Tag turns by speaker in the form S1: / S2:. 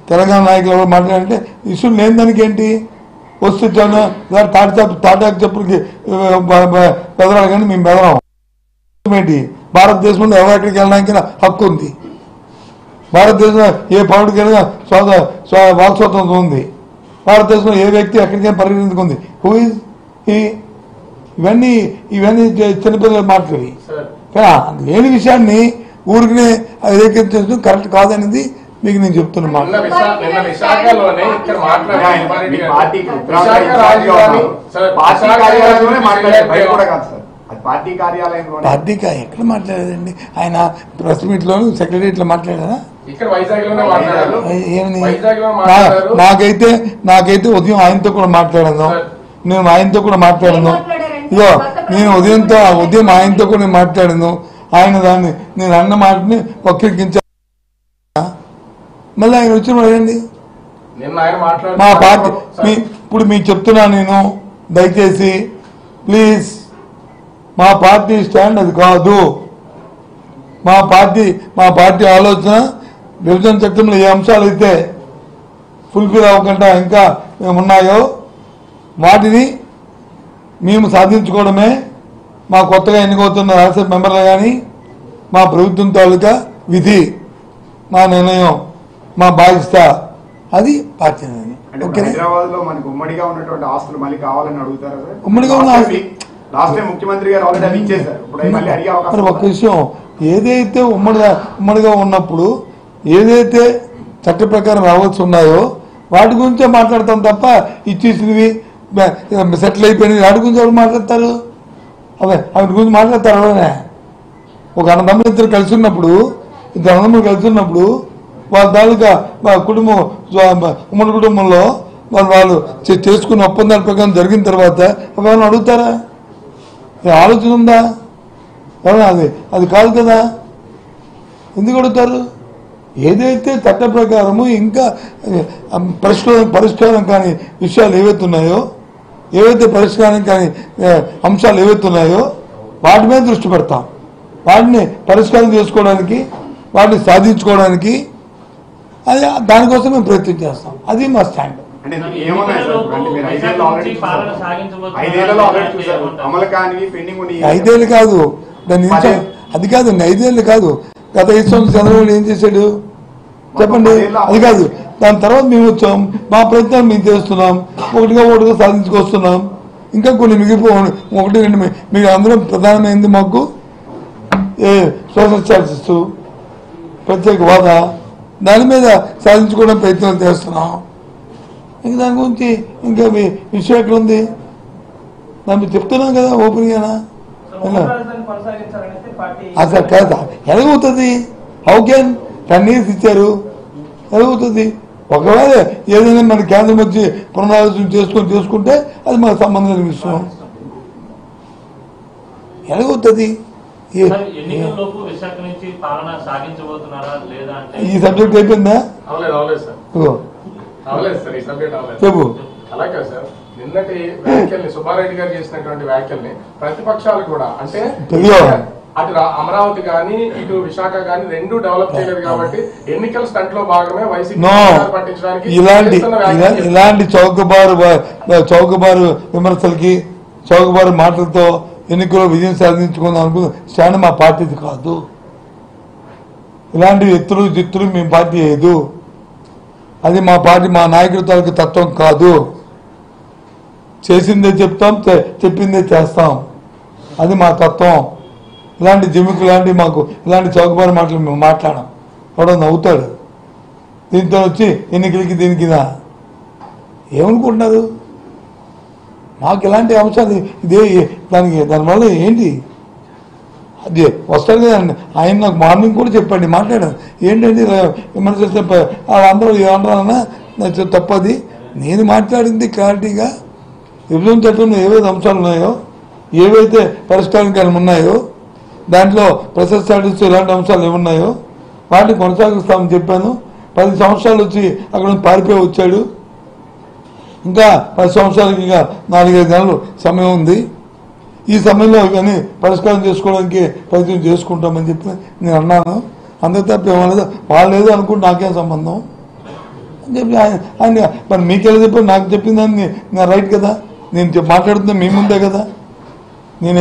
S1: తెలంగాణ నాయకులు ఎవరు మాట్లాడారంటే ఇష్యూ లేని దానికి ఏంటి వస్తే తాటాకు చెప్పులకి బెదరాలి కానీ మేము బెదరాం ఏంటి భారతదేశంలో ఎవరెక్కడికి వెళ్ళడానికి హక్కు ఉంది భారతదేశంలో ఏ పౌరుడికి వెళ్ళినా వాక్ స్వాతంత్రం ఉంది భారతదేశంలో ఏ వ్యక్తి ఎక్కడికైనా పరిగణించుకుంది హూ ఈజ్ ఇవన్నీ చిన్నపిల్లలు మాట్లాడి కానీ లేని విషయాన్ని ఊరికి ఏకీకరించడం కరెక్ట్ కాదనేది మీకు నేను చెప్తున్నా పార్టీ ఎక్కడ మాట్లాడేదండి ఆయన ప్రెస్ మీట్ లో సెక్రటరియట్లో మాట్లాడారా నాకైతే ఉదయం ఆయనతో కూడా మాట్లాడాను నేను ఆయనతో కూడా మాట్లాడాను ఇదో నేను ఉదయం ఆయనతో కూడా మాట్లాడాను ఆయన దాన్ని నేను అన్న మాటని వక్రీకరించా మళ్ళీ ఆయన వచ్చి అడగండి మా పార్టీ ఇప్పుడు మీకు చెప్తున్నా నేను దయచేసి ప్లీజ్ మా పార్టీ స్టాండ్ అది కాదు మా పార్టీ ఆలోచన విభజన చట్టంలో ఏ అంశాలు అయితే ఫుల్ఫిల్ అవ్వకుండా ఇంకా ఉన్నాయో వాటిని మేము సాధించుకోవడమే మా కొత్తగా ఎన్నికవుతున్న రాజ్యసభ మెంబర్లు కానీ మా ప్రభుత్వం తాలూకా విధి మా నిర్ణయం మా బాధ్యత అది పార్టీ
S2: ఉమ్మడిగా ఉన్నటువంటి ఆస్తులు మళ్ళీ కావాలని అడుగుతారు
S1: ఉమ్మడిగా ఉన్న
S2: ముఖ్యమంత్రి గారు ఆల్రెడీ ఇచ్చేశారు
S1: ఒక విషయం ఏదైతే ఉమ్మడిగా ఉన్నప్పుడు ఏదైతే చట్ట ప్రకారం రావాల్సి ఉన్నాయో వాటి గురించే మాట్లాడతాం తప్ప ఇచ్చేసినవి సెటిల్ అయిపోయినవి వాటి గురించి ఎవరు మాట్లాడతారు వాటి గురించి మాట్లాడతారు ఎవరైనా ఒక అన్నదమ్ములు కలిసి ఉన్నప్పుడు ఇద్దరు అన్నదమ్ములు కలిసి ఉన్నప్పుడు వాళ్ళ తాలూకా కుటుంబం ఉమ్మడి కుటుంబంలో వాళ్ళు చేసుకున్న ఒప్పందాల ప్రకారం జరిగిన తర్వాత ఎవరైనా అడుగుతారా ఆలోచన ఉందా ఎవరైనా అది కాదు కదా ఎందుకు అడుగుతారు ఏదైతే చట్ట ప్రకారము ఇంకా పరిష్కారం కాని విషయాలు ఏవైతే ఉన్నాయో ఏవైతే పరిష్కారం కాని అంశాలు ఏవైతే ఉన్నాయో వాటి మీద దృష్టి పెడతాం వాటిని పరిష్కారం చేసుకోవడానికి వాటిని సాధించుకోవడానికి అది దానికోసం మేము ప్రయత్నం చేస్తాం అది మా స్టాండ్ ఐదేళ్ళు కాదు దాని అది కాదండి 5 ఏళ్ళు కాదు గత 5 సంవత్సరాలు చంద్రబాబు ఏం చేశాడు చెప్పండి అది కాదు దాని తర్వాత మేము వచ్చాం మా ప్రయత్నాలు మేము చేస్తున్నాం ఒకటిగా సాధించుకొస్తున్నాం ఇంకా కొన్ని మిగిలిపోయి 1, 2 మీకు అందరూ ప్రధానమైంది మాకు సోషల్ చార్జెస్ ప్రత్యేక హోదా దాని మీద సాధించుకోవడం ప్రయత్నాలు చేస్తున్నాం ఇంకా దాని గురించి ఇంకా విషయం ఎక్కడ ఉంది దాన్ని చెప్తున్నాం కదా ఓపెన్గానా అసలు కాదు ఎలాగవుతుంది హౌ క్యాన్ 10 years ఇచ్చారు ఎలాగవుతుంది ఒకవేళ ఏదైనా మన కేంద్రం వచ్చి పునరాలోచన చేసుకుంటే అది మనకు సంబంధం లేని విషయం ఎలాగవుతుంది ఈ సబ్జెక్ట్ అయిపోయిందా చెప్పు
S3: నిన్నటి వ్యాఖ్యల్ని సుబ్బారెడ్డి గారు చేసినటువంటి వ్యాఖ్యల్ని ప్రతిపక్షాలు కూడా అంటే అటు అమరావతి కానీ ఇటు విశాఖ కానీ రెండు డెవలప్ చేయలేదు కాబట్టి ఎన్నికల స్టంట్ లో భాగమే వైసీపీ పట్టించడానికి
S1: ఇలాంటి చౌకబారు విమర్శలకి చౌకబారు మాటలతో ఎన్నికల్లో విజయం సాధించుకుందాం అనుకున్న స్టాండ్ మా పార్టీది కాదు ఇలాంటి ఎత్తులు జిత్తులు మేము పార్టీ లేదు అది మా పార్టీ మా నాయకుల తత్వం కాదు చేసిందే చెప్తాం చెప్పిందే చేస్తాం అది మా తత్వం ఇలాంటి జిమ్మికి లాంటి మాకు ఇలాంటి చౌకబారు మాటలు మేము మాట్లాడాం ఎవడో నవ్వుతాడు దీంతో వచ్చి ఎన్నికలకి దీనికి ఏమనుకుంటున్నారు మాకు ఇలాంటి అంశాలు ఇదే దానివల్ల ఏంటి అది వస్తారు కదండి ఆయన నాకు మార్నింగ్ కూడా చెప్పండి మాట్లాడాను ఏంటండి విమర్శ వాళ్ళందరూ ఏమన్నారన్నా తప్పది నేను మాట్లాడింది క్లారిటీగా విభజన చట్టంలో ఏవైతే అంశాలు ఉన్నాయో ఏవైతే పరిష్కారం ఉన్నాయో దాంట్లో ప్రెషర్ స్టాటస్ ఇలాంటి అంశాలు ఏమున్నాయో వాటిని కొనసాగిస్తామని చెప్పాను 10 సంవత్సరాలు వచ్చి అక్కడ పారిపోయి వచ్చాడు ఇంకా 10 సంవత్సరాలకి ఇంకా 4-5 నెలలు సమయం ఉంది ఈ సమయంలో ఇవన్నీ పరిష్కారం చేసుకోవడానికి ప్రయత్నం చేసుకుంటామని చెప్పి నేను అన్నాను అందరి తప్ప ఏమలేదు వాళ్ళు ఏదో అనుకుంటే నాకేం సంబంధం అని చెప్పి ఆయన మరి మీకెలా చెప్పారు, నాకు చెప్పింది దాన్ని నా రైట్ కదా, నేను మాట్లాడుతున్నా మీ ముందే కదా. నేను